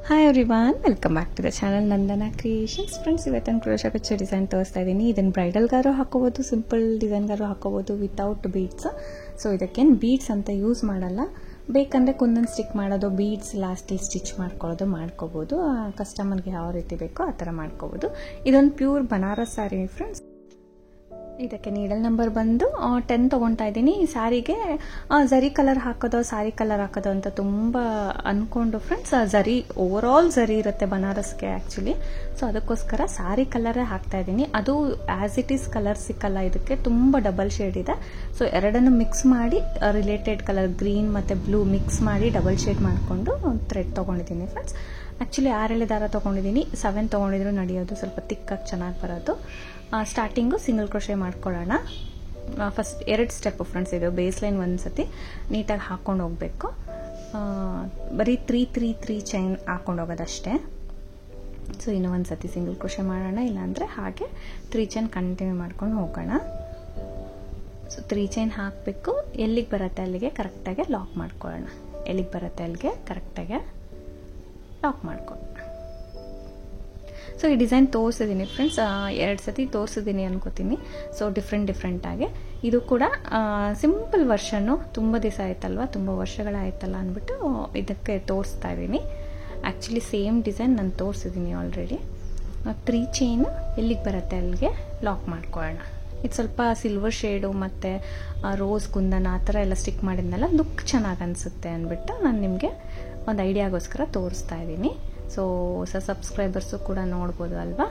Hi everyone, welcome back to the channel Nandana creations. Friends, ಇವತ್ತಿನ crochet ಕಚ್ಚೆ design ತೋರಿಸ್ತಾ ಇದ್ದೀನಿ. ಇದನ್ನು ಬ್ರೈಡಲ್ಗಾರು ಹಾಕೋಬೋದು, ಸಿಂಪಲ್ ಡಿಸೈನ್ಗಾರು ಹಾಕೋಬೋದು ವಿತೌಟ್ ಬೀಡ್ಸ್. ಸೊ ಇದಕ್ಕೇನು ಬೀಡ್ಸ್ ಅಂತ ಯೂಸ್ ಮಾಡಲ್ಲ. ಬೇಕಂದರೆ ಕುಂದನ್ ಸ್ಟಿಕ್ ಮಾಡೋದು, ಬೀಡ್ಸ್ ಲಾಸ್ಟಲ್ಲಿ ಸ್ಟಿಚ್ ಮಾಡ್ಕೊಳ್ಳೋದು ಮಾಡ್ಕೋಬೋದು. ಕಸ್ಟಮರ್ಗೆ ಯಾವ ರೀತಿ ಬೇಕೋ ಆ ಥರ ಮಾಡ್ಕೋಬೋದು. ಇದೊಂದು ಪ್ಯೂರ್ ಬನಾರಸ್ ಸ್ಯಾರಿ ಫ್ರೆಂಡ್ಸ್. ಇದಕ್ಕೆ ನೀಡಲ್ ನಂಬರ್ ಬಂದು 10 ತೊಗೊಳ್ತಾ ಇದ್ದೀನಿ. ಸ್ಯಾರಿಗೆ ಝರಿ ಕಲರ್ ಹಾಕೋದು, ಸ್ಯಾರಿ ಕಲರ್ ಹಾಕೋದು ಅಂತ ತುಂಬ ಅಂದ್ಕೊಂಡು ಫ್ರೆಂಡ್ಸ್, ಝರಿ ಓವರಾಲ್ ಝರಿ ಇರುತ್ತೆ ಬನಾರಸ್ಗೆ ಆ್ಯಕ್ಚುಲಿ. ಸೊ ಅದಕ್ಕೋಸ್ಕರ ಸ್ಯಾರಿ ಕಲರೇ ಹಾಕ್ತಾ ಇದ್ದೀನಿ. ಅದು ಆ್ಯಸ್ ಇಟ್ ಈಸ್ ಕಲರ್ ಸಿಕ್ಕಲ್ಲ, ಇದಕ್ಕೆ ತುಂಬ ಡಬಲ್ ಶೇಡ್ ಇದೆ. ಸೊ ಎರಡನ್ನು ಮಿಕ್ಸ್ ಮಾಡಿ ರಿಲೇಟೆಡ್ ಕಲರ್ ಗ್ರೀನ್ ಮತ್ತು ಬ್ಲೂ ಮಿಕ್ಸ್ ಮಾಡಿ ಡಬಲ್ ಶೇಡ್ ಮಾಡಿಕೊಂಡು ಥ್ರೆಡ್ ತೊಗೊಂಡಿದ್ದೀನಿ ಫ್ರೆಂಡ್ಸ್. ಆ್ಯಕ್ಚುಲಿ 6 ದಾರ ತೊಗೊಂಡಿದ್ದೀನಿ, 7 ತೊಗೊಂಡಿದ್ರು ನಡೆಯೋದು, ಸ್ವಲ್ಪ ತಿಕ್ಕಾಗಿ ಚೆನ್ನಾಗಿ ಬರೋದು. ಸ್ಟಾರ್ಟಿಂಗು ಸಿಂಗಲ್ ಕ್ರೋಶೆ ಮಾಡ್ಕೊಳ್ಳೋಣ. First 2 step friends. ಇದು ಬೇಸ್ ಲೈನ್ ಒಂದು ಸತಿ ನೀಟಾಗಿ ಹಾಕ್ಕೊಂಡು ಹೋಗಬೇಕು. ಬರೀ 3 ಚೈನ್ ಹಾಕ್ಕೊಂಡು ಹೋಗೋದಷ್ಟೇ. ಸೊ ಇನ್ನೂ ಒಂದು ಸತಿ ಸಿಂಗಲ್ ಕ್ರೋಶೆ ಮಾಡೋಣ, ಇಲ್ಲಾಂದರೆ ಹಾಗೆ 3 ಚೈನ್ ಕಂಟಿನ್ಯೂ ಮಾಡ್ಕೊಂಡು ಹೋಗೋಣ. ಸೊ 3 ಚೈನ್ ಹಾಕಬೇಕು. ಎಲ್ಲಿಗೆ ಬರುತ್ತೆ ಅಲ್ಲಿಗೆ ಕರೆಕ್ಟಾಗಿ ಲಾಕ್ ಮಾಡ್ಕೊಳ್ಳೋಣ. ಎಲ್ಲಿಗೆ ಬರುತ್ತೆ ಅಲ್ಲಿಗೆ ಕರೆಕ್ಟಾಗಿ ಲಾಕ್ ಮಾಡ್ಕೊಳ್ಳೋಣ. ಸೊ ಈ ಡಿಸೈನ್ ತೋರಿಸಿದ್ದೀನಿ ಫ್ರೆಂಡ್ಸ್, 2 ಸತಿ ತೋರಿಸಿದ್ದೀನಿ ಅನ್ಕೋತೀನಿ. ಸೊ ಡಿಫ್ರೆಂಟಾಗಿ ಇದು ಕೂಡ ಸಿಂಪಲ್ ವರ್ಷನು. ತುಂಬ ದಿವಸ ಆಯ್ತಲ್ವ, ತುಂಬ ವರ್ಷಗಳಾಯ್ತಲ್ಲ ಅಂದ್ಬಿಟ್ಟು ಇದಕ್ಕೆ ತೋರಿಸ್ತಾ ಇದ್ದೀನಿ. ಆ್ಯಕ್ಚುಲಿ ಸೇಮ್ ಡಿಸೈನ್ ನಾನು ತೋರಿಸಿದ್ದೀನಿ ಆಲ್ರೆಡಿ. 3 ಚೈನ್ ಎಲ್ಲಿಗೆ ಬರುತ್ತೆ ಅಲ್ಲಿಗೆ ಲಾಕ್ ಮಾಡ್ಕೊಳ್ಳೋಣ. ಇದು ಸ್ವಲ್ಪ ಸಿಲ್ವರ್ ಶೇಡು ಮತ್ತು ರೋಸ್ ಕುಂದನ್ ಆ ಥರ ಎಲ್ಲ ಸ್ಟಿಕ್ ಮಾಡಿದ್ನಲ್ಲ, ಲುಕ್ ಚೆನ್ನಾಗಿ ಅನಿಸುತ್ತೆ ಅಂದ್ಬಿಟ್ಟು ನಾನು ನಿಮಗೆ ಒಂದು ಐಡಿಯಾಗೋಸ್ಕರ ತೋರಿಸ್ತಾ ಇದ್ದೀನಿ. ಸೊ ಹೊಸ ಸಬ್ಸ್ಕ್ರೈಬರ್ಸು ಕೂಡ ನೋಡ್ಬೋದು ಅಲ್ವಾ.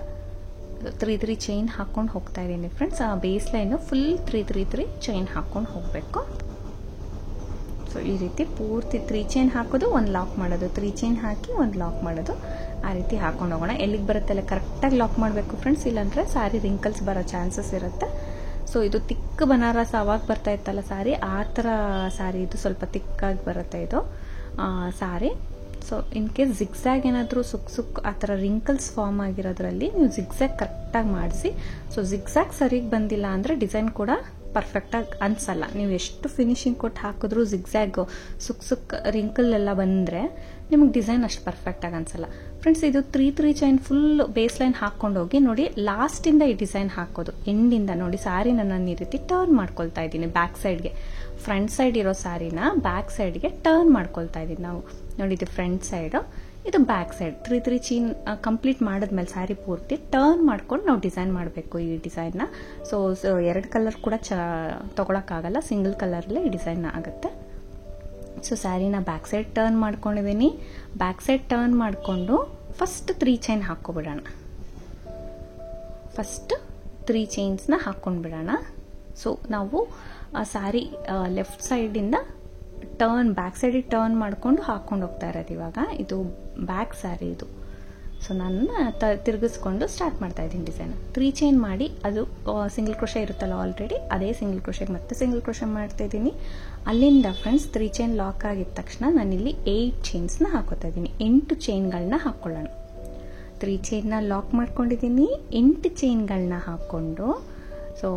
3 ಚೈನ್ ಹಾಕ್ಕೊಂಡು ಹೋಗ್ತಾ ಇದ್ದೀನಿ ಫ್ರೆಂಡ್ಸ್. ಆ ಬೇಸ್ ಲೈನು ಫುಲ್ 3 ಚೈನ್ ಹಾಕ್ಕೊಂಡು ಹೋಗಬೇಕು. ಸೊ ಈ ರೀತಿ ಪೂರ್ತಿ 3 ಚೈನ್ ಹಾಕೋದು, ಒಂದು ಲಾಕ್ ಮಾಡೋದು, 3 ಚೈನ್ ಹಾಕಿ ಒಂದು ಲಾಕ್ ಮಾಡೋದು, ಆ ರೀತಿ ಹಾಕೊಂಡು ಹೋಗೋಣ. ಎಲ್ಲಿಗೆ ಬರುತ್ತೆ ಅಲ್ಲ ಕರೆಕ್ಟಾಗಿ ಲಾಕ್ ಮಾಡಬೇಕು ಫ್ರೆಂಡ್ಸ್, ಇಲ್ಲಾಂದರೆ ಸ್ಯಾರಿ ರಿಂಕಲ್ಸ್ ಬರೋ ಚಾನ್ಸಸ್ ಇರುತ್ತೆ. ಸೊ ಇದು ತಿಕ್ಕ ಬನಾರಸ್ ಆವಾಗ ಬರ್ತಾ ಇತ್ತಲ್ಲ ಸ್ಯಾರಿ, ಆ ಥರ ಸ್ಯಾರಿ ಇದು, ಸ್ವಲ್ಪ ತಿಕ್ಕಾಗಿ ಬರುತ್ತೆ ಇದು ಸ್ಯಾರಿ. ಸೊ ಇನ್ ಕೇಸ್ ಜಿಗ್ಸಾಗ್ ಏನಾದರೂ ಸುಕ್ ಆ ಥರ ರಿಂಕಲ್ಸ್ ಫಾರ್ಮ್ ಆಗಿರೋದ್ರಲ್ಲಿ ನೀವು ಜಿಗ್ಸಾಗ್ ಕರೆಕ್ಟಾಗಿ ಮಾಡಿಸಿ. ಸೊ ಜಿಗ್ಸಾಗ್ ಸರಿಗೆ ಬಂದಿಲ್ಲ ಅಂದರೆ ಡಿಸೈನ್ ಕೂಡ ಪರ್ಫೆಕ್ಟಾಗಿ ಅನಿಸಲ್ಲ. ನೀವು ಎಷ್ಟು ಫಿನಿಶಿಂಗ್ ಕೊಟ್ಟು ಹಾಕಿದ್ರೂ ಜಿಗ್ಸಾಗ್ ಸುಕ್ ರಿಂಕಲ್ ಎಲ್ಲ ಬಂದರೆ ನಿಮಗೆ ಡಿಸೈನ್ ಅಷ್ಟು ಪರ್ಫೆಕ್ಟಾಗಿ ಅನಿಸಲ್ಲ ಫ್ರೆಂಡ್ಸ್. ಇದು 3 ಚೈನ್ ಫುಲ್ ಬೇಸ್ ಲೈನ್ ಹಾಕ್ಕೊಂಡು ಹೋಗಿ ನೋಡಿ, ಲಾಸ್ಟಿಂದ ಈ ಡಿಸೈನ್ ಹಾಕೋದು, ಎಂಡಿಂದ ನೋಡಿ ಸ್ಯಾರಿನ ನಾನು ಈ ರೀತಿ ಟರ್ನ್ ಮಾಡ್ಕೊಳ್ತಾ ಇದ್ದೀನಿ ಬ್ಯಾಕ್ ಸೈಡ್ಗೆ. ಫ್ರಂಟ್ ಸೈಡ್ ಇರೋ ಸ್ಯಾರಿನ ಬ್ಯಾಕ್ ಸೈಡ್ಗೆ ಟರ್ನ್ ಮಾಡ್ಕೊಳ್ತಾ ಇದ್ದೀನಿ ನಾವು. ನೋಡಿ ಇದು ಫ್ರಂಟ್ ಸೈಡು, ಇದು ಬ್ಯಾಕ್ ಸೈಡ್. 3 ಚೈನ್ ಕಂಪ್ಲೀಟ್ ಮಾಡಿದ್ಮೇಲೆ ಸ್ಯಾರಿ ಪೂರ್ತಿ ಟರ್ನ್ ಮಾಡ್ಕೊಂಡು ನಾವು ಡಿಸೈನ್ ಮಾಡಬೇಕು ಈ ಡಿಸೈನ್ನ. ಸೊ 2 ಕಲರ್ ಕೂಡ ತೊಗೊಳಕ್ಕಾಗಲ್ಲ, ಸಿಂಗಲ್ ಕಲರ್ಲೇ ಈ ಡಿಸೈನ್ ಆಗುತ್ತೆ. ಸೊ ಸ್ಯಾರಿನ ಬ್ಯಾಕ್ ಸೈಡ್ ಟರ್ನ್ ಮಾಡ್ಕೊಂಡಿದ್ದೀನಿ. ಬ್ಯಾಕ್ ಸೈಡ್ ಟರ್ನ್ ಮಾಡಿಕೊಂಡು ಫಸ್ಟ್ 3 ಚೈನ್ ಹಾಕ್ಕೊಬಿಡೋಣ. ಫಸ್ಟ್ 3 ಚೈನ್ಸ್ನ ಹಾಕ್ಕೊಂಡ್ಬಿಡೋಣ. ಸೊ ನಾವು ಸ್ಯಾರಿ ಲೆಫ್ಟ್ ಸೈಡಿಂದ ಬ್ಯಾಕ್ ಸೈಡಿಗೆ ಟರ್ನ್ ಮಾಡಿಕೊಂಡು ಹಾಕ್ಕೊಂಡು ಹೋಗ್ತಾ ಇರೋದು ಇವಾಗ. ಇದು ಬ್ಯಾಕ್ ಸ್ಯಾರಿ ಇದು. ಸೊ ನಾನು ತಿರುಗಿಸ್ಕೊಂಡು ಸ್ಟಾರ್ಟ್ ಮಾಡ್ತಾ ಇದ್ದೀನಿ ಡಿಸೈನ್. 3 ಚೈನ್ ಮಾಡಿ, ಅದು ಸಿಂಗಲ್ ಕ್ರೋಶೆ ಇರುತ್ತಲ್ಲ ಆಲ್ರೆಡಿ, ಅದೇ ಸಿಂಗಲ್ ಕ್ರೋಶೆಗೆ ಮತ್ತೆ ಸಿಂಗಲ್ ಕ್ರೋಶೆ ಮಾಡ್ತಾ ಇದ್ದೀನಿ. ಅಲ್ಲಿಂದ ಫ್ರೆಂಡ್ಸ್ 3 ಚೈನ್ ಲಾಕ್ ಆಗಿದ ತಕ್ಷಣ ನಾನಿಲ್ಲಿ 8 ಚೈನ್ಸ್ನ ಹಾಕೋತಾ ಇದ್ದೀನಿ. 8 ಚೈನ್ಗಳನ್ನ ಹಾಕ್ಕೊಳ್ಳೋಣ. 3 ಚೈನ್ನ ಲಾಕ್ ಮಾಡ್ಕೊಂಡಿದ್ದೀನಿ, 8 ಚೈನ್ಗಳನ್ನ ಹಾಕ್ಕೊಂಡು, ಸೊ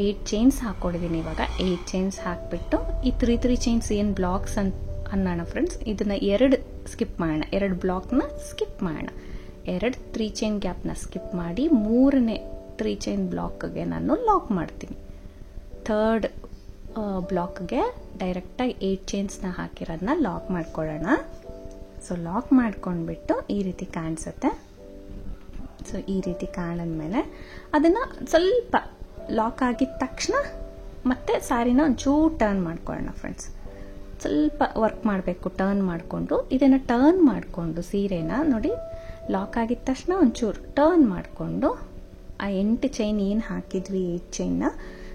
8 ಚೈನ್ಸ್ ಹಾಕ್ಕೊಂಡಿದ್ದೀನಿ ಇವಾಗ. 8 ಚೈನ್ಸ್ ಹಾಕ್ಬಿಟ್ಟು ಈ 3 ಚೈನ್ಸ್ ಏನು ಬ್ಲಾಕ್ಸ್ ಅನ್ನೋಣ ಫ್ರೆಂಡ್ಸ್, ಇದನ್ನ 2 ಸ್ಕಿಪ್ ಮಾಡೋಣ. 2 ಬ್ಲಾಕ್ನ ಸ್ಕಿಪ್ ಮಾಡೋಣ. 2 3 ಚೈನ್ ಗ್ಯಾಪ್ನ ಸ್ಕಿಪ್ ಮಾಡಿ 3ನೇ 3 ಚೈನ್ ಬ್ಲಾಕ್ಗೆ ನಾನು ಲಾಕ್ ಮಾಡ್ತೀನಿ. 3rd ಬ್ಲಾಕ್ಗೆ ಡೈರೆಕ್ಟಾಗಿ 8 ಚೈನ್ಸ್ನ ಹಾಕಿರೋದನ್ನ ಲಾಕ್ ಮಾಡ್ಕೊಳ್ಳೋಣ. ಸೊ ಲಾಕ್ ಮಾಡ್ಕೊಂಡ್ಬಿಟ್ಟು ಈ ರೀತಿ ಕಾಣಿಸುತ್ತೆ. ಸೊ ಈ ರೀತಿ ಕಾಣಿದ್ಮೇಲೆ ಅದನ್ನು ಸ್ವಲ್ಪ ಲಾಕ್ ಆಗಿದ ತಕ್ಷಣ ಮತ್ತೆ ಸ್ಯಾರಿನ ಒಂಚೂರು ಟರ್ನ್ ಮಾಡ್ಕೊಳ್ಳೋಣ ಫ್ರೆಂಡ್ಸ್. ಸ್ವಲ್ಪ ವರ್ಕ್ ಮಾಡಬೇಕು ಟರ್ನ್ ಮಾಡಿಕೊಂಡು. ಇದನ್ನು ಟರ್ನ್ ಮಾಡಿಕೊಂಡು ಸೀರೆನ ನೋಡಿ, ಲಾಕ್ ಆಗಿದ ತಕ್ಷಣ ಒಂಚೂರು ಟರ್ನ್ ಮಾಡಿಕೊಂಡು ಆ 8 ಚೈನ್ ಏನು ಹಾಕಿದ್ವಿ 8 ಚೈನ್ನ,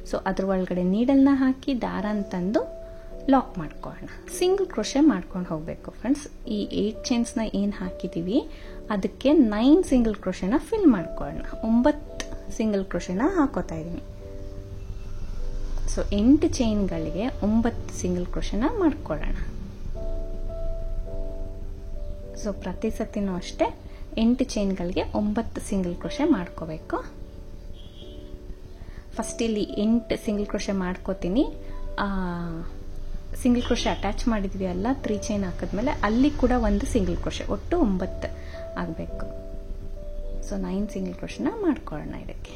ಸೊ ಅದ್ರ ಒಳಗಡೆ ನೀಡಲ್ನ ಹಾಕಿ ದಾರ ಅಂತಂದು ಲಾಕ್ ಮಾಡ್ಕೊಳ್ಳೋಣ. ಸಿಂಗಲ್ ಕ್ರೋಶೆ ಮಾಡ್ಕೊಂಡು ಹೋಗಬೇಕು ಫ್ರೆಂಡ್ಸ್. ಈ 8 ಚೈನ್ಸ್ನ ಏನು ಹಾಕಿದ್ದೀವಿ ಅದಕ್ಕೆ 9 ಸಿಂಗಲ್ ಕ್ರೋಶೆನ ಫಿಲ್ ಮಾಡ್ಕೊಳ್ಳೋಣ. 9 ಸಿಂಗಲ್ ಕ್ರೋಶೆನ ಹಾಕೋತಾ ಇದ್ದೀನಿ. ಸೊ 8 ಚೈನ್ಗಳಿಗೆ 9 ಸಿಂಗಲ್ ಕ್ರೋಶೆನ ಮಾಡ್ಕೊಳ್ಳೋಣ. ಸೊ ಪ್ರತಿ ಸತಿನೂ ಅಷ್ಟೇ 8 ಚೈನ್ಗಳಿಗೆ 9 ಸಿಂಗಲ್ ಕ್ರೋಶೆ ಮಾಡ್ಕೋಬೇಕು. ಫಸ್ಟ್ ಇಲ್ಲಿ 8 ಸಿಂಗಲ್ ಕ್ರೋಶೆ ಮಾಡ್ಕೋತೀನಿ. ಸಿಂಗಲ್ ಕ್ರೋಶೆ ಅಟ್ಯಾಚ್ ಮಾಡಿದ್ವಿ ಅಲ್ಲ 3 ಚೈನ್ ಹಾಕಿದ್ಮೇಲೆ ಅಲ್ಲಿ ಕೂಡ ಒಂದು ಸಿಂಗಲ್ ಕ್ರೋಶೆ, ಒಟ್ಟು 9 ಆಗಬೇಕು. ಸೊ 9 ಸಿಂಗಲ್ ಕ್ರೋಶೆನ ಮಾಡ್ಕೊಳ್ಳೋಣ. ಇದಕ್ಕೆ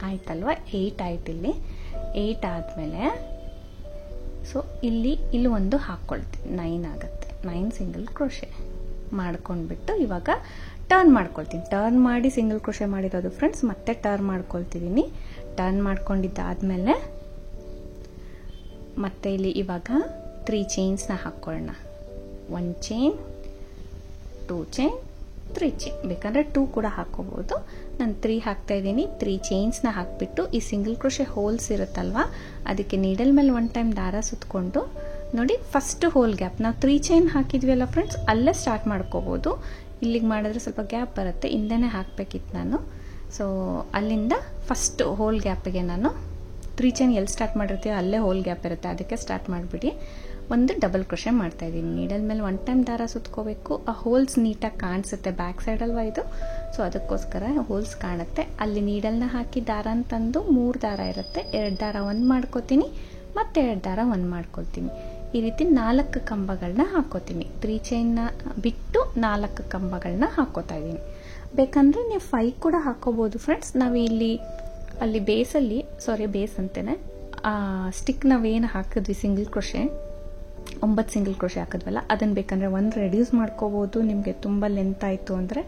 ಆಯ್ತಲ್ವಾ, 8 ಆಯ್ತು. ಇಲ್ಲಿ 8 ಆದಮೇಲೆ ಸೊ ಇಲ್ಲಿ ಒಂದು ಹಾಕ್ಕೊಳ್ತೀವಿ, 9 ಆಗುತ್ತೆ. 9 ಸಿಂಗಲ್ ಕ್ರೋಶೆ ಮಾಡ್ಕೊಂಡ್ಬಿಟ್ಟು ಇವಾಗ ಟರ್ನ್ ಮಾಡ್ಕೊಳ್ತೀನಿ. ಟರ್ನ್ ಮಾಡಿ ಸಿಂಗಲ್ ಕ್ರೋಶೆ ಮಾಡಿರೋದು ಫ್ರೆಂಡ್ಸ್, ಮತ್ತೆ ಟರ್ನ್ ಮಾಡ್ಕೊಳ್ತಿದ್ದೀನಿ. ಟರ್ನ್ ಮಾಡ್ಕೊಂಡಿದ್ದಾದ್ಮೇಲೆ ಮತ್ತೆ ಇಲ್ಲಿ ಇವಾಗ 3 ಚೈನ್ಸ್ನ ಹಾಕ್ಕೊಳ್ಳೋಣ. 1 ಚೈನ್, 2 ಚೈನ್, 3 ಚೈನ್. ಬೇಕಂದ್ರೆ 2 ಕೂಡ ಹಾಕೋಬಹುದು. ನಾನು 3 ಹಾಕ್ತಾ ಇದ್ದೀನಿ. 3 ಚೈನ್ಸ್ನ ಹಾಕ್ಬಿಟ್ಟು ಈ ಸಿಂಗಲ್ ಕ್ರೋಶೆ ಹೋಲ್ಸ್ ಇರುತ್ತಲ್ವಾ, ಅದಕ್ಕೆ ನೀಡಲ್ ಮೇಲೆ 1 ಟೈಮ್ ದಾರ ಸುತ್ಕೊಂಡು ನೋಡಿ, ಫಸ್ಟ್ ಹೋಲ್ ಗ್ಯಾಪ್ ನಾವು 3 ಚೈನ್ ಹಾಕಿದ್ವಿ ಅಲ್ಲ ಫ್ರೆಂಡ್ಸ್, ಅಲ್ಲೇ ಸ್ಟಾರ್ಟ್ ಮಾಡ್ಕೋಬಹುದು. ಇಲ್ಲಿಗೆ ಮಾಡಿದ್ರೆ ಸ್ವಲ್ಪ ಗ್ಯಾಪ್ ಬರುತ್ತೆ, ಹಿಂದೆನೇ ಹಾಕ್ಬೇಕಿತ್ತು ನಾನು. ಸೊ ಅಲ್ಲಿಂದ ಫಸ್ಟ್ ಹೋಲ್ ಗ್ಯಾಪಿಗೆ ನಾನು 3 ಚೈನ್ ಎಲ್ಲಿ ಸ್ಟಾರ್ಟ್ ಮಾಡಿರ್ತೀವಿ ಅಲ್ಲೇ ಹೋಲ್ ಗ್ಯಾಪ್ ಇರುತ್ತೆ, ಅದಕ್ಕೆ ಸ್ಟಾರ್ಟ್ ಮಾಡಿಬಿಡಿ. ಒಂದು ಡಬಲ್ ಕ್ರೋಶೆ ಮಾಡ್ತಾ ಇದ್ದೀನಿ. ನೀಡಲ್ ಮೇಲೆ 1 ಟೈಮ್ ದಾರ ಸುತ್ಕೋಬೇಕು. ಆ ಹೋಲ್ಸ್ ನೀಟಾಗಿ ಕಾಣಿಸುತ್ತೆ, ಬ್ಯಾಕ್ ಸೈಡ್ ಅಲ್ವಾ ಇದು, ಸೊ ಅದಕ್ಕೋಸ್ಕರ ಹೋಲ್ಸ್ ಕಾಣುತ್ತೆ. ಅಲ್ಲಿ ನೀಡಲ್ನ ಹಾಕಿ ದಾರ ಅಂತಂದು 3 ದಾರ ಇರುತ್ತೆ, 2 ದಾರ 1 ಮಾಡ್ಕೋತೀನಿ, ಮತ್ತೆ 2 ದಾರ 1 ಮಾಡ್ಕೊಳ್ತೀನಿ. ಈ ರೀತಿ 4 ಕಂಬಗಳನ್ನ ಹಾಕೋತೀನಿ. 3 ಚೈನ್ನ ಬಿಟ್ಟು 4 ಕಂಬಗಳನ್ನ ಹಾಕೋತಾ ಇದ್ದೀನಿ. ಬೇಕಂದ್ರೆ ನೀವು 5 ಕೂಡ ಹಾಕೋಬಹುದು ಫ್ರೆಂಡ್ಸ್. ನಾವು ಇಲ್ಲಿ ಅಲ್ಲಿ ಬೇಸಲ್ಲಿ, ಬೇಸ್ ಅಂತೇನೆ ಸ್ಟಿಕ್ ನಾವೇನು ಹಾಕಿದ್ವಿ ಸಿಂಗಲ್ ಕ್ರೋಶೆ, 9 ಸಿಂಗಲ್ ಕ್ರೋಶೆ ಹಾಕಿದ್ವಲ್ಲ, ಅದನ್ನ ಬೇಕಂದ್ರೆ 1 ರೆಡ್ಯೂಸ್ ಮಾಡ್ಕೋಬಹುದು. ನಿಮಗೆ ತುಂಬ ಲೆಂತ್ ಆಯಿತು ಅಂದರೆ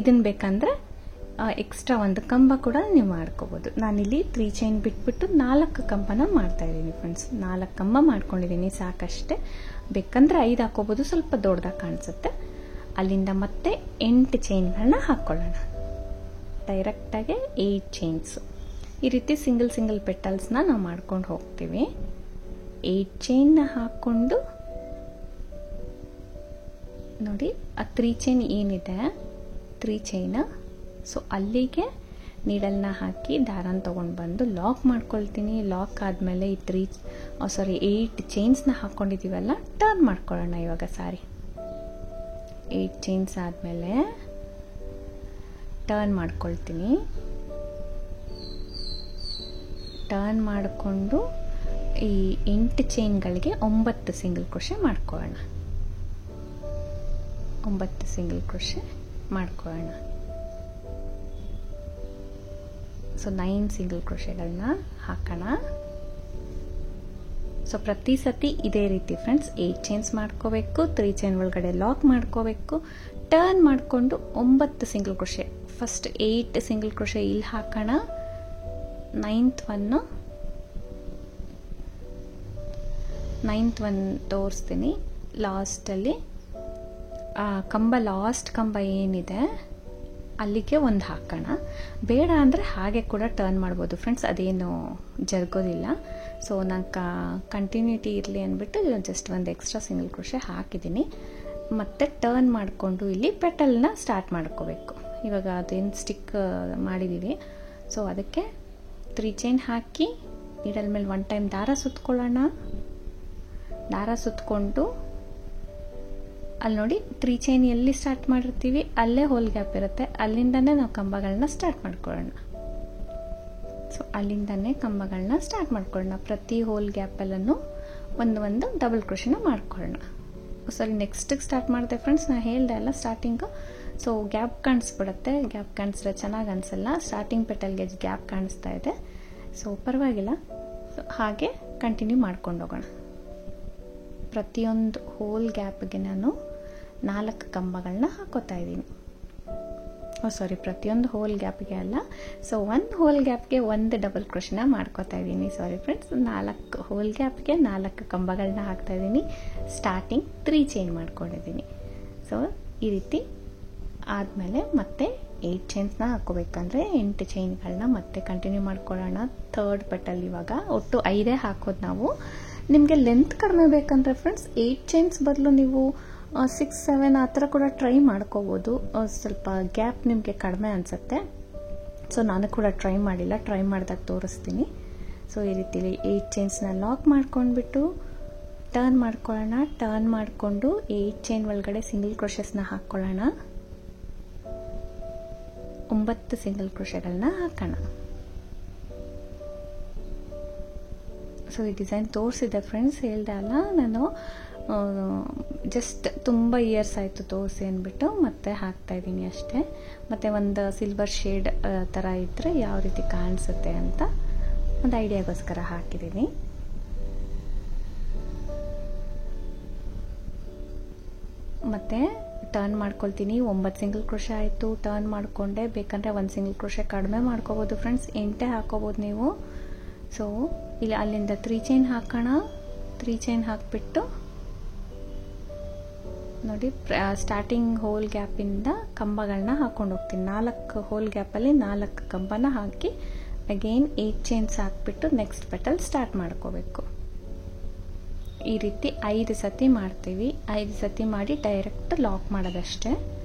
ಇದನ್ನ ಬೇಕಂದ್ರೆ ಎಕ್ಸ್ಟ್ರಾ 1 ಕಂಬ ಕೂಡ ನೀವು ಮಾಡ್ಕೋಬಹುದು. ನಾನಿಲ್ಲಿ 3 ಚೈನ್ ಬಿಟ್ಬಿಟ್ಟು 4 ಕಂಬನ ಮಾಡ್ತಾ ಇದ್ದೀನಿ ಫ್ರೆಂಡ್ಸ್. 4 ಕಂಬ ಮಾಡ್ಕೊಂಡಿದ್ದೀನಿ, ಸಾಕಷ್ಟೇ. ಬೇಕಂದ್ರೆ 5 ಹಾಕೋಬಹುದು, ಸ್ವಲ್ಪ ದೊಡ್ಡದಾಗಿ ಕಾಣಿಸುತ್ತೆ. ಅಲ್ಲಿಂದ ಮತ್ತೆ 8 ಚೈನ್ಗಳನ್ನ ಹಾಕ್ಕೊಳ್ಳೋಣ. ಡೈರೆಕ್ಟಾಗಿ 8 ಚೈನ್ಸ್. ಈ ರೀತಿ ಸಿಂಗಲ್ ಪೆಟಲ್ಸ್ನ ನಾವು ಮಾಡ್ಕೊಂಡು ಹೋಗ್ತೀವಿ. 8 ಚೈನ್ನ ಹಾಕ್ಕೊಂಡು ನೋಡಿ, ಆ 3 ಚೈನ್ ಏನಿದೆ 3 ಚೈನ್, ಸೊ ಅಲ್ಲಿಗೆ ನೀಡಲ್ನ ಹಾಕಿ ದಾರನ ತೊಗೊಂಡು ಬಂದು ಲಾಕ್ ಮಾಡ್ಕೊಳ್ತೀನಿ. ಲಾಕ್ ಆದಮೇಲೆ ಈ 8 ಚೈನ್ಸ್ನ ಹಾಕ್ಕೊಂಡಿದ್ದೀವಲ್ಲ, ಟರ್ನ್ ಮಾಡ್ಕೊಳ್ಳೋಣ ಇವಾಗ. 8 ಚೈನ್ಸ್ ಆದಮೇಲೆ ಟರ್ನ್ ಮಾಡ್ಕೊಳ್ತೀನಿ. ಟರ್ನ್ ಮಾಡಿಕೊಂಡು ಈ 8 ಚೈನ್ಗಳಿಗೆ 9 ಸಿಂಗಲ್ ಕ್ರೋಶೆ ಮಾಡ್ಕೊಳ್ಳೋಣ. 9 ಸಿಂಗಲ್ ಕ್ರೋಶೆ ಮಾಡ್ಕೊಳ್ಳೋಣ. ಸೊ 9 ಸಿಂಗಲ್ ಕ್ರೋಶೆಗಳನ್ನ ಹಾಕೋಣ. ಸೊ ಪ್ರತಿ ಸತಿ ಇದೇ ರೀತಿ ಫ್ರೆಂಡ್ಸ್ 8 ಚೈನ್ಸ್ ಮಾಡ್ಕೋಬೇಕು, 3 ಚೈನ್ ಒಳಗಡೆ ಲಾಕ್ ಮಾಡ್ಕೋಬೇಕು, ಟರ್ನ್ ಮಾಡಿಕೊಂಡು 9 single crochet. First 8 single crochet ಇಲ್ಲಿ ಹಾಕೋಣ. 9th ಒನ್ ತೋರಿಸ್ತೀನಿ. ಲಾಸ್ಟಲ್ಲಿ ಕಂಬ, ಲಾಸ್ಟ್ ಕಂಬ ಏನಿದೆ ಅಲ್ಲಿಗೆ 1 ಹಾಕೋಣ. ಬೇಡ ಅಂದರೆ ಹಾಗೆ ಕೂಡ ಟರ್ನ್ ಮಾಡ್ಬೋದು ಫ್ರೆಂಡ್ಸ್, ಅದೇನು ಜರುಗೋದಿಲ್ಲ. ಸೊ ನಾನು ಕಂಟಿನ್ಯೂಟಿ ಇರಲಿ ಅಂದ್ಬಿಟ್ಟು ಜಸ್ಟ್ ಒಂದು ಎಕ್ಸ್ಟ್ರಾ ಸಿಂಗಲ್ ಕ್ರೋಶೆ ಹಾಕಿದ್ದೀನಿ. ಮತ್ತೆ ಟರ್ನ್ ಮಾಡಿಕೊಂಡು ಇಲ್ಲಿ ಪೆಟಲ್ನ ಸ್ಟಾರ್ಟ್ ಮಾಡ್ಕೋಬೇಕು. ಇವಾಗ ಅದೇನು ಸ್ಟಿಕ್ ಮಾಡಿದ್ದೀವಿ, ಸೊ ಅದಕ್ಕೆ 3 ಚೈನ್ ಹಾಕಿ ನೀಡಲ್ ಮೇಲೆ 1 ಟೈಮ್ ದಾರ ಸುತ್ಕೊಳ್ಳೋಣ. ದಾರ ಸುತ್ಕೊಂಡು ಅಲ್ಲಿ ನೋಡಿ 3 ಚೈನ್ ಎಲ್ಲಿ ಸ್ಟಾರ್ಟ್ ಮಾಡಿರ್ತೀವಿ ಅಲ್ಲೇ ಹೋಲ್ ಗ್ಯಾಪ್ ಇರುತ್ತೆ, ಅಲ್ಲಿಂದನೇ ನಾವು ಕಂಬಗಳನ್ನ ಸ್ಟಾರ್ಟ್ ಮಾಡ್ಕೊಳ್ಳೋಣ. ಸೊ ಅಲ್ಲಿಂದನೇ ಕಂಬಗಳನ್ನ ಸ್ಟಾರ್ಟ್ ಮಾಡ್ಕೊಳ್ಳೋಣ. ಪ್ರತಿ ಹೋಲ್ ಗ್ಯಾಪಲ್ಲೂ ಒಂದು ಡಬಲ್ ಕ್ರೋಶೆನ ಮಾಡ್ಕೊಳ್ಳೋಣ. ನೆಕ್ಸ್ಟಿಗೆ ಸ್ಟಾರ್ಟ್ ಮಾಡಿದೆ ಫ್ರೆಂಡ್ಸ್, ನಾನು ಹೇಳ್ದೆ ಅಲ್ಲ ಸ್ಟಾರ್ಟಿಂಗು. ಸೊ ಗ್ಯಾಪ್ ಕಾಣಿಸ್ಬಿಡುತ್ತೆ, ಗ್ಯಾಪ್ ಕಾಣಿಸಿದ್ರೆ ಚೆನ್ನಾಗಿ ಅನಿಸಲ್ಲ. ಸ್ಟಾರ್ಟಿಂಗ್ ಪೆಟಲ್ಗೆ ಗ್ಯಾಪ್ ಕಾಣಿಸ್ತಾ ಇದೆ, ಸೊ ಪರವಾಗಿಲ್ಲ. ಸೊ ಹಾಗೆ ಕಂಟಿನ್ಯೂ ಮಾಡ್ಕೊಂಡು ಹೋಗೋಣ. ಪ್ರತಿಯೊಂದು ಹೋಲ್ ಗ್ಯಾಪ್ಗೆ ನಾನು 4 ಕಂಬಗಳನ್ನ ಹಾಕೋತಾ ಇದ್ದೀನಿ. ಪ್ರತಿಯೊಂದು ಹೋಲ್ ಗ್ಯಾಪ್ಗೆ ಅಲ್ಲ, ಸೊ 1 ಹೋಲ್ ಗ್ಯಾಪ್ಗೆ 1 ಡಬಲ್ ಕ್ರೋಶೆನ ಮಾಡ್ಕೋತಾ ಇದ್ದೀನಿ. ಫ್ರೆಂಡ್ಸ್, 4 ಹೋಲ್ ಗ್ಯಾಪ್ಗೆ 4 ಕಂಬಗಳನ್ನ ಹಾಕ್ತಾ ಇದ್ದೀನಿ. ಸ್ಟಾರ್ಟಿಂಗ್ 3 ಚೈನ್ ಮಾಡ್ಕೊಂಡಿದ್ದೀನಿ. ಸೊ ಈ ರೀತಿ ಆದಮೇಲೆ ಮತ್ತೆ 8 ಚೈನ್ಸ್ನ ಹಾಕೋಬೇಕಂದ್ರೆ 8 ಚೈನ್ಗಳನ್ನ ಮತ್ತೆ ಕಂಟಿನ್ಯೂ ಮಾಡ್ಕೊಳ್ಳೋಣ. 3rd ಪೆಟಲ್ ಇವಾಗ ಒಟ್ಟು 5 ಹಾಕೋದು ನಾವು. ನಿಮಗೆ ಲೆಂತ್ ಕಡಿಮೆ ಬೇಕಂದ್ರೆ ಫ್ರೆಂಡ್ಸ್ 8 ಚೈನ್ಸ್ ಬದಲು ನೀವು 6, 7 ಆ ಥರ ಕೂಡ ಟ್ರೈ ಮಾಡ್ಕೋಬೋದು. ಸ್ವಲ್ಪ ಗ್ಯಾಪ್ ನಿಮಗೆ ಕಡಿಮೆ ಅನಿಸುತ್ತೆ. ಸೊ ನಾನು ಕೂಡ ಟ್ರೈ ಮಾಡಿಲ್ಲ, ಟ್ರೈ ಮಾಡಿದಾಗ ತೋರಿಸ್ತೀನಿ. ಸೊ ಈ ರೀತಿಲಿ 8 ಚೈನ್ಸ್ನ ಲಾಕ್ ಮಾಡ್ಕೊಂಡ್ಬಿಟ್ಟು ಟರ್ನ್ ಮಾಡ್ಕೊಳ್ಳೋಣ. ಟರ್ನ್ ಮಾಡಿಕೊಂಡು 8 ಚೈನ್ ಒಳಗಡೆ ಸಿಂಗಲ್ ಕ್ರೋಶೆಸ್ನ ಹಾಕ್ಕೊಳ್ಳೋಣ. 9 ಸಿಂಗಲ್ ಕ್ರೋಶೆಗಳನ್ನ ಹಾಕೋಣ. ಸೊ ಈ ಡಿಸೈನ್ ತೋರಿಸಿದೆ ಫ್ರೆಂಡ್ಸ್, ಹೇಳ್ದೆ ಅಲ್ಲ ನಾನು ಜಸ್ಟ್ ತುಂಬ ಇಯರ್ಸ್ ಆಯಿತು ತೋರಿಸಿ ಅಂದ್ಬಿಟ್ಟು ಮತ್ತೆ ಹಾಕ್ತಾಯಿದ್ದೀನಿ ಅಷ್ಟೇ. ಮತ್ತು ಒಂದು ಸಿಲ್ವರ್ ಶೇಡ್ ಥರ ಇದ್ದರೆ ಯಾವ ರೀತಿ ಕಾಣಿಸುತ್ತೆ ಅಂತ ಒಂದು ಐಡಿಯಾಗೋಸ್ಕರ ಹಾಕಿದ್ದೀನಿ. ಮತ್ತು ಟರ್ನ್ ಮಾಡ್ಕೊಳ್ತೀನಿ. 9 ಸಿಂಗಲ್ ಕ್ರೋಶೆ ಆಯಿತು, ಟರ್ನ್ ಮಾಡಿಕೊಂಡೆ. ಬೇಕಂದರೆ 1 ಸಿಂಗಲ್ ಕ್ರೋಶೆ ಕಡಿಮೆ ಮಾಡ್ಕೋಬೋದು ಫ್ರೆಂಡ್ಸ್, 8 ಹಾಕೋಬೋದು ನೀವು. ಸೊ ಇಲ್ಲಿ ಅಲ್ಲಿಂದ 3 ಚೈನ್ ಹಾಕೋಣ. 3 ಚೈನ್ ಹಾಕಿಬಿಟ್ಟು ನೋಡಿ ಸ್ಟಾರ್ಟಿಂಗ್ ಹೋಲ್ ಗ್ಯಾಪಿಂದ ಕಂಬಗಳನ್ನ ಹಾಕೊಂಡು ಹೋಗ್ತೀನಿ. 4 ಹೋಲ್ ಗ್ಯಾಪಲ್ಲಿ 4 ಕಂಬನ ಹಾಕಿ ಅಗೇನ್ 8 ಚೈನ್ಸ್ ಹಾಕ್ಬಿಟ್ಟು ನೆಕ್ಸ್ಟ್ ಪೆಟಲ್ ಸ್ಟಾರ್ಟ್ ಮಾಡ್ಕೋಬೇಕು. ಈ ರೀತಿ 5 ಸತಿ ಮಾಡ್ತೀವಿ. 5 ಸತಿ ಮಾಡಿ ಡೈರೆಕ್ಟ್ ಲಾಕ್ ಮಾಡೋದಷ್ಟೇ.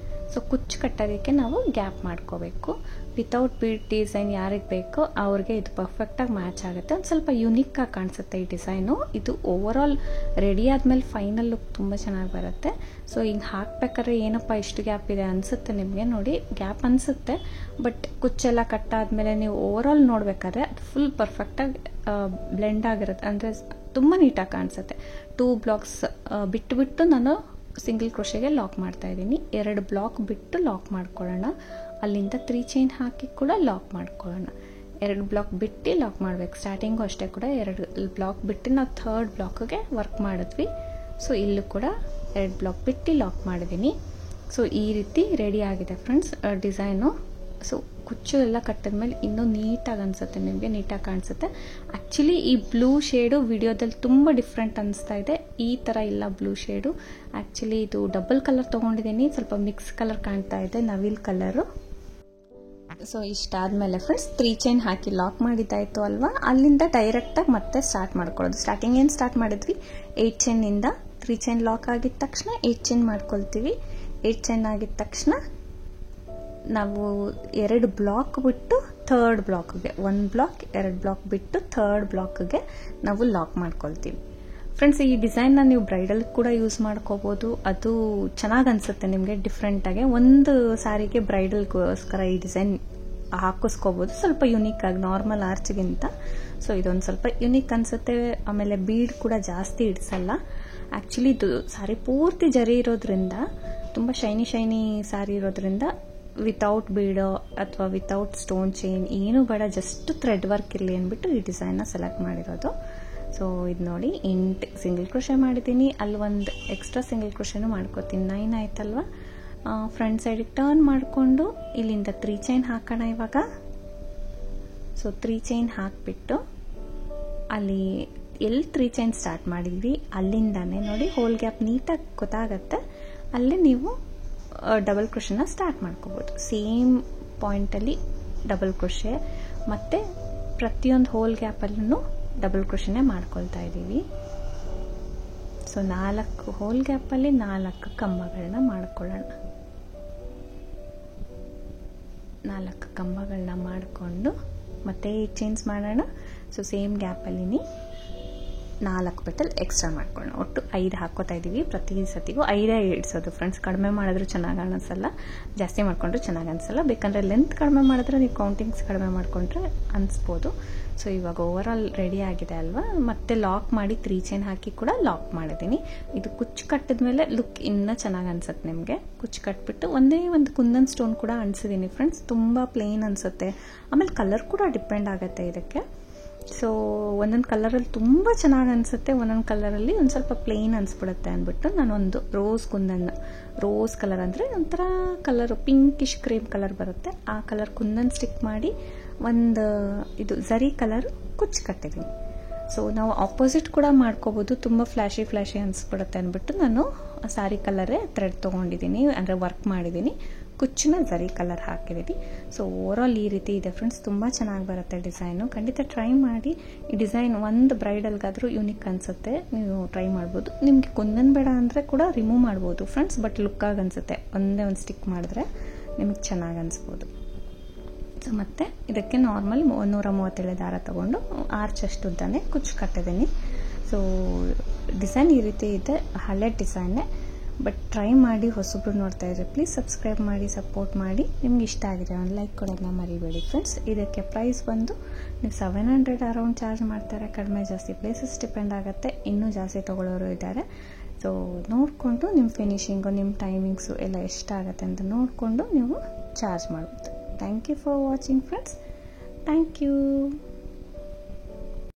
ಸೊ ಕುಚ್ಚು ಕಟ್ಟೋದಕ್ಕೆ ನಾವು ಗ್ಯಾಪ್ ಮಾಡ್ಕೋಬೇಕು. ವಿತೌಟ್ ಬೀಡ್ ಡಿಸೈನ್ ಯಾರಿಗೆ ಬೇಕೋ ಅವ್ರಿಗೆ ಇದು ಪರ್ಫೆಕ್ಟಾಗಿ ಮ್ಯಾಚ್ ಆಗುತ್ತೆ. ಒಂದು ಸ್ವಲ್ಪ ಯುನೀಕಾಗಿ ಕಾಣಿಸುತ್ತೆ ಈ ಡಿಸೈನು. ಇದು ಓವರ್ ಆಲ್ ರೆಡಿ ಆದಮೇಲೆ ಫೈನಲ್ ಲುಕ್ ತುಂಬ ಚೆನ್ನಾಗಿ ಬರುತ್ತೆ. ಸೊ ಹಿಂಗೆ ಹಾಕ್ಬೇಕಾದ್ರೆ ಏನಪ್ಪ ಇಷ್ಟು ಗ್ಯಾಪ್ ಇದೆ ಅನಿಸುತ್ತೆ ನಿಮಗೆ. ನೋಡಿ ಗ್ಯಾಪ್ ಅನಿಸುತ್ತೆ, ಬಟ್ ಕುಚ್ಚೆಲ್ಲ ಕಟ್ಟಾದ್ಮೇಲೆ ನೀವು ಓವರ್ ಆಲ್ ನೋಡ್ಬೇಕಾದ್ರೆ ಅದು ಫುಲ್ ಪರ್ಫೆಕ್ಟಾಗಿ ಬ್ಲೆಂಡ್ ಆಗಿರುತ್ತೆ, ಅಂದರೆ ತುಂಬ ನೀಟಾಗಿ ಕಾಣಿಸುತ್ತೆ. 2 ಬ್ಲಾಕ್ಸ್ ಬಿಟ್ಟು ನಾನು ಸಿಂಗಲ್ ಕ್ರೋಶೆಗೆ ಲಾಕ್ ಮಾಡ್ತಾ ಇದ್ದೀನಿ. 2 ಬ್ಲಾಕ್ ಬಿಟ್ಟು ಲಾಕ್ ಮಾಡ್ಕೊಳ್ಳೋಣ. ಅಲ್ಲಿಂದ 3 ಚೈನ್ ಹಾಕಿ ಕೂಡ ಲಾಕ್ ಮಾಡ್ಕೊಳ್ಳೋಣ. 2 ಬ್ಲಾಕ್ ಬಿಟ್ಟು ಲಾಕ್ ಮಾಡಬೇಕು. ಸ್ಟಾರ್ಟಿಂಗು ಅಷ್ಟೇ ಕೂಡ 2 ಬ್ಲಾಕ್ ಬಿಟ್ಟು ನಾವು 3rd ಬ್ಲಾಕ್ಗೆ ವರ್ಕ್ ಮಾಡಿದ್ವಿ. ಸೊ ಇಲ್ಲೂ ಕೂಡ 2 ಬ್ಲಾಕ್ ಬಿಟ್ಟು ಲಾಕ್ ಮಾಡಿದ್ದೀನಿ. ಸೊ ಈ ರೀತಿ ರೆಡಿ ಆಗಿದೆ ಫ್ರೆಂಡ್ಸ್ ಡಿಸೈನು. ಸೊ ಕುಚ್ಚು ಎಲ್ಲ ಕಟ್ಟಿದ್ಮೇಲೆ ಇನ್ನೂ ನೀಟಾಗಿ ಅನಿಸುತ್ತೆ ನಿಮಗೆ, ನೀಟಾಗಿ ಕಾಣಿಸುತ್ತೆ. ಆ್ಯಕ್ಚುಲಿ ಈ ಬ್ಲೂ ಶೇಡು ವಿಡಿಯೋದಲ್ಲಿ ತುಂಬ ಡಿಫ್ರೆಂಟ್ ಅನಿಸ್ತಾ ಇದೆ. ಈ ಥರ ಇಲ್ಲ ಬ್ಲೂ ಶೇಡು. ಆ್ಯಕ್ಚುಲಿ ಇದು ಡಬಲ್ ಕಲರ್ ತೊಗೊಂಡಿದ್ದೀನಿ, ಸ್ವಲ್ಪ ಮಿಕ್ಸ್ ಕಲರ್ ಕಾಣ್ತಾ ಇದೆ, ನವಿಲ್ ಕಲರು. ಸೊ ಇಷ್ಟಾದಮೇಲೆ ಫ್ರೆಂಡ್ಸ್ 3 ಚೈನ್ ಹಾಕಿ ಲಾಕ್ ಮಾಡಿದ್ದಾಯಿತು ಅಲ್ವಾ, ಅಲ್ಲಿಂದ ಡೈರೆಕ್ಟಾಗಿ ಮತ್ತೆ ಸ್ಟಾರ್ಟ್ ಮಾಡ್ಕೊಳ್ಳೋದು. ಸ್ಟಾರ್ಟಿಂಗ್ ಏನು ಸ್ಟಾರ್ಟ್ ಮಾಡಿದ್ವಿ 8 ಚೈನಿಂದ. 3 ಚೈನ್ ಲಾಕ್ ಆಗಿದ ತಕ್ಷಣ 8 ಚೈನ್ ಮಾಡ್ಕೊಳ್ತೀವಿ. 8 ಚೈನ್ ಆಗಿದ ತಕ್ಷಣ ನಾವು 2 ಬ್ಲಾಕ್ ಬಿಟ್ಟು 3rd ಬ್ಲಾಕ್ಗೆ 1 ಬ್ಲಾಕ್ 2 ಬ್ಲಾಕ್ ಬಿಟ್ಟು 3rd ಬ್ಲಾಕ್ಗೆ ನಾವು ಲಾಕ್ ಮಾಡ್ಕೊಳ್ತೀವಿ. ಫ್ರೆಂಡ್ಸ್ ಈ ಡಿಸೈನ್ನ ನೀವು ಬ್ರೈಡಲ್ ಕೂಡ ಯೂಸ್ ಮಾಡ್ಕೋಬೋದು, ಅದು ಚೆನ್ನಾಗಿ ಅನಿಸುತ್ತೆ ನಿಮಗೆ ಡಿಫ್ರೆಂಟಾಗಿ. ಒಂದು ಸ್ಯಾರಿಗೆ ಬ್ರೈಡಲ್ಗೋಸ್ಕರ ಈ ಡಿಸೈನ್ ಹಾಕಿಸ್ಕೋಬೋದು, ಸ್ವಲ್ಪ ಯುನೀಕಾಗಿ ನಾರ್ಮಲ್ ಆರ್ಚ್ಗಿಂತ. ಸೊ ಇದೊಂದು ಸ್ವಲ್ಪ ಯುನೀಕ್ ಅನಿಸುತ್ತೆ. ಆಮೇಲೆ ಬೀಡ್ ಕೂಡ ಜಾಸ್ತಿ ಇಡಿಸಲ್ಲ. ಆ್ಯಕ್ಚುಲಿ ಇದು ಸ್ಯಾರಿ ಪೂರ್ತಿ ಜರಿ ಇರೋದ್ರಿಂದ, ತುಂಬ ಶೈನಿ ಸ್ಯಾರಿ ಇರೋದ್ರಿಂದ ವಿತೌಟ್ ಬೀಡೋ ಅಥವಾ ವಿತೌಟ್ ಸ್ಟೋನ್ ಚೈನ್ ಏನು ಬೇಡ, ಜಸ್ಟ್ ಥ್ರೆಡ್ ವರ್ಕ್ ಇರಲಿ ಅಂದ್ಬಿಟ್ಟು ಈ ಡಿಸೈನ್ನ ಸೆಲೆಕ್ಟ್ ಮಾಡಿರೋದು. ಸೊ ಇದು ನೋಡಿ 8 ಸಿಂಗಲ್ ಕ್ರೋಶೆ ಮಾಡಿದ್ದೀನಿ. ಅಲ್ಲಿ ಒಂದು ಎಕ್ಸ್ಟ್ರಾ ಸಿಂಗಲ್ ಕ್ರೋಶೆನೂ ಮಾಡ್ಕೋತೀನಿ. 9 ಆಯ್ತಲ್ವ. ಫ್ರಂಟ್ ಸೈಡಿಗೆ ಟರ್ನ್ ಮಾಡಿಕೊಂಡು ಇಲ್ಲಿಂದ 3 ಚೈನ್ ಹಾಕೋಣ ಇವಾಗ. ಸೊ 3 ಚೈನ್ ಹಾಕಿಬಿಟ್ಟು ಅಲ್ಲಿ ಎಲ್ಲಿ 3 ಚೈನ್ ಸ್ಟಾರ್ಟ್ ಮಾಡಿದ್ವಿ ಅಲ್ಲಿಂದಾನೆ ನೋಡಿ ಹೋಲ್ ಗ್ಯಾಪ್ ನೀಟಾಗಿ ಗೊತ್ತಾಗತ್ತೆ. ಅಲ್ಲಿ ನೀವು ಡಬಲ್ ಕ್ರೋಶೆನ ಸ್ಟಾರ್ಟ್ ಮಾಡ್ಕೋಬೋದು. ಸೇಮ್ ಪಾಯಿಂಟಲ್ಲಿ ಡಬಲ್ ಕ್ರೋಶೆ, ಮತ್ತು ಪ್ರತಿಯೊಂದು ಹೋಲ್ ಗ್ಯಾಪಲ್ಲೂ ಡಬಲ್ ಕ್ರೋಶೆನೇ ಮಾಡ್ಕೊಳ್ತಾ ಇದ್ದೀವಿ. ಸೊ 4 ಹೋಲ್ ಗ್ಯಾಪಲ್ಲಿ 4 ಕಂಬಗಳನ್ನ ಮಾಡ್ಕೊಳ್ಳೋಣ. 4 ಕಂಬಗಳನ್ನ ಮಾಡಿಕೊಂಡು ಮತ್ತೆ 8 ಚೈನ್ಸ್ ಮಾಡೋಣ. ಸೊ ಸೇಮ್ ಗ್ಯಾಪಲ್ಲಿ 4 ಪೆಟಲ್ ಎಕ್ಸ್ಟ್ರಾ ಮಾಡ್ಕೊಳ್ಳೋಣ. ಒಟ್ಟು 5 ಹಾಕೋತಾ ಇದ್ದೀವಿ. ಪ್ರತಿ ಸತಿಗೂ 5 ಇಡ್ಸೋದು ಫ್ರೆಂಡ್ಸ್. ಕಡಿಮೆ ಮಾಡಿದ್ರು ಚೆನ್ನಾಗಿ ಅನಿಸಲ್ಲ, ಜಾಸ್ತಿ ಮಾಡಿಕೊಂಡ್ರು ಚೆನ್ನಾಗಿ ಅನಿಸಲ್ಲ. ಬೇಕಂದರೆ ಲೆಂತ್ ಕಡಿಮೆ ಮಾಡಿದ್ರೆ ನೀವು ಕೌಂಟಿಂಗ್ಸ್ ಕಡಿಮೆ ಮಾಡಿಕೊಂಡ್ರೆ ಅನಿಸ್ಬೋದು. ಸೊ ಇವಾಗ ಓವರ್ ಆಲ್ ರೆಡಿ ಆಗಿದೆ ಅಲ್ವಾ. ಮತ್ತೆ ಲಾಕ್ ಮಾಡಿ 3 ಚೈನ್ ಹಾಕಿ ಕೂಡ ಲಾಕ್ ಮಾಡಿದ್ದೀನಿ. ಇದು ಕುಚ್ಚು ಕಟ್ಟಿದ್ಮೇಲೆ ಲುಕ್ ಇನ್ನೂ ಚೆನ್ನಾಗಿ ಅನ್ಸುತ್ತೆ ನಿಮಗೆ. ಕುಚ್ಚು ಕಟ್ಬಿಟ್ಟು ಒಂದೇ ಒಂದು ಕುಂದನ್ ಸ್ಟೋನ್ ಕೂಡ ಅಣಿಸಿದ್ದೀನಿ ಫ್ರೆಂಡ್ಸ್. ತುಂಬ ಪ್ಲೇನ್ ಅನಿಸುತ್ತೆ. ಆಮೇಲೆ ಕಲರ್ ಕೂಡ ಡಿಪೆಂಡ್ ಆಗುತ್ತೆ ಇದಕ್ಕೆ. ಸೊ ಒಂದೊಂದು ಕಲರಲ್ಲಿ ತುಂಬ ಚೆನ್ನಾಗಿ ಅನಿಸುತ್ತೆ, ಒಂದೊಂದು ಕಲರಲ್ಲಿ ಒಂದು ಸ್ವಲ್ಪ ಪ್ಲೇನ್ ಅನಿಸ್ಬಿಡುತ್ತೆ ಅಂದ್ಬಿಟ್ಟು ನಾನೊಂದು ರೋಸ್ ಕುಂದನ್, ರೋಸ್ ಕಲರ್ ಅಂದರೆ ಒಂಥರ ಕಲರ್ ಪಿಂಕಿಶ್ ಕ್ರೀಮ್ ಕಲರ್ ಬರುತ್ತೆ, ಆ ಕಲರ್ ಕುಂದನ್ ಸ್ಟಿಕ್ ಮಾಡಿ ಒಂದು ಇದು ಝರಿ ಕಲರ್ ಕುಚ್ಚು ಕಟ್ಟಿದ್ದೀನಿ. ಸೊ ನಾವು ಆಪೋಸಿಟ್ ಕೂಡ ಮಾಡ್ಕೋಬೋದು, ತುಂಬ ಫ್ಲ್ಯಾಶಿ ಅನಿಸ್ಬಿಡುತ್ತೆ ಅಂದ್ಬಿಟ್ಟು ನಾನು ಸ್ಯಾರಿ ಕಲರೇ ಥ್ರೆಡ್ ತೊಗೊಂಡಿದ್ದೀನಿ, ಅಂದರೆ ವರ್ಕ್ ಮಾಡಿದ್ದೀನಿ. ಕುಚ್ಚನ್ನ ಝರಿ ಕಲರ್ ಹಾಕಿದ್ದೀನಿ. ಸೊ ಓವರ್ ಆಲ್ ಈ ರೀತಿ ಇದೆ ಫ್ರೆಂಡ್ಸ್. ತುಂಬ ಚೆನ್ನಾಗಿ ಬರುತ್ತೆ ಡಿಸೈನು. ಖಂಡಿತ ಟ್ರೈ ಮಾಡಿ. ಈ ಡಿಸೈನ್ ಒಂದು ಬ್ರೈಡಲ್ಗಾದರೂ ಯೂನಿಕ್ ಅನಿಸುತ್ತೆ, ನೀವು ಟ್ರೈ ಮಾಡ್ಬೋದು. ನಿಮಗೆ ಕುಂದನ್ ಬೇಡ ಅಂದರೆ ಕೂಡ ರಿಮೂವ್ ಮಾಡ್ಬೋದು ಫ್ರೆಂಡ್ಸ್, ಬಟ್ ಲುಕ್ಕಾಗಿ ಅನಿಸುತ್ತೆ. ಒಂದೇ ಒಂದು ಸ್ಟಿಕ್ ಮಾಡಿದ್ರೆ ನಿಮಗೆ ಚೆನ್ನಾಗಿ ಅನಿಸ್ಬೋದು. ಸೊ ಮತ್ತು ಇದಕ್ಕೆ ನಾರ್ಮಲ್ 137 ದಾರ ತೊಗೊಂಡು ಆರ್ಚ್ ಅಷ್ಟು ಉದ್ದಾನೆ ಕುಚ್ಚು ಕಟ್ಟಿದ್ದೀನಿ. ಸೊ ಡಿಸೈನ್ ಈ ರೀತಿ ಇದೆ, ಹಳೆ ಡಿಸೈನ್ನೇ. ಬಟ್ ಟ್ರೈ ಮಾಡಿ. ಹೊಸಬ್ರು ನೋಡ್ತಾ ಇದ್ರೆ ಪ್ಲೀಸ್ ಸಬ್ಸ್ಕ್ರೈಬ್ ಮಾಡಿ, ಸಪೋರ್ಟ್ ಮಾಡಿ. ನಿಮ್ಗೆ ಇಷ್ಟ ಆಗಿದೆ ಒಂದು ಲೈಕ್ ಕೊಡೋದನ್ನ ಮರಿಬೇಡಿ ಫ್ರೆಂಡ್ಸ್. ಇದಕ್ಕೆ ಪ್ರೈಸ್ ಬಂದು ನೀವು 700 ಅರೌಂಡ್ ಚಾರ್ಜ್ ಮಾಡ್ತಾರೆ. ಕಡಿಮೆ ಜಾಸ್ತಿ ಪ್ಲೇಸಸ್ ಡಿಪೆಂಡ್ ಆಗುತ್ತೆ, ಇನ್ನೂ ಜಾಸ್ತಿ ತೊಗೊಳ್ಳೋರು ಇದ್ದಾರೆ. ಸೊ ನೋಡಿಕೊಂಡು ನಿಮ್ಮ ಫಿನಿಶಿಂಗು, ನಿಮ್ಮ ಟೈಮಿಂಗ್ಸು ಎಲ್ಲ ಎಷ್ಟಾಗುತ್ತೆ ಅಂತ ನೋಡಿಕೊಂಡು ನೀವು ಚಾರ್ಜ್ ಮಾಡ್ಬೋದು. Thank you for watching friends. Thank you.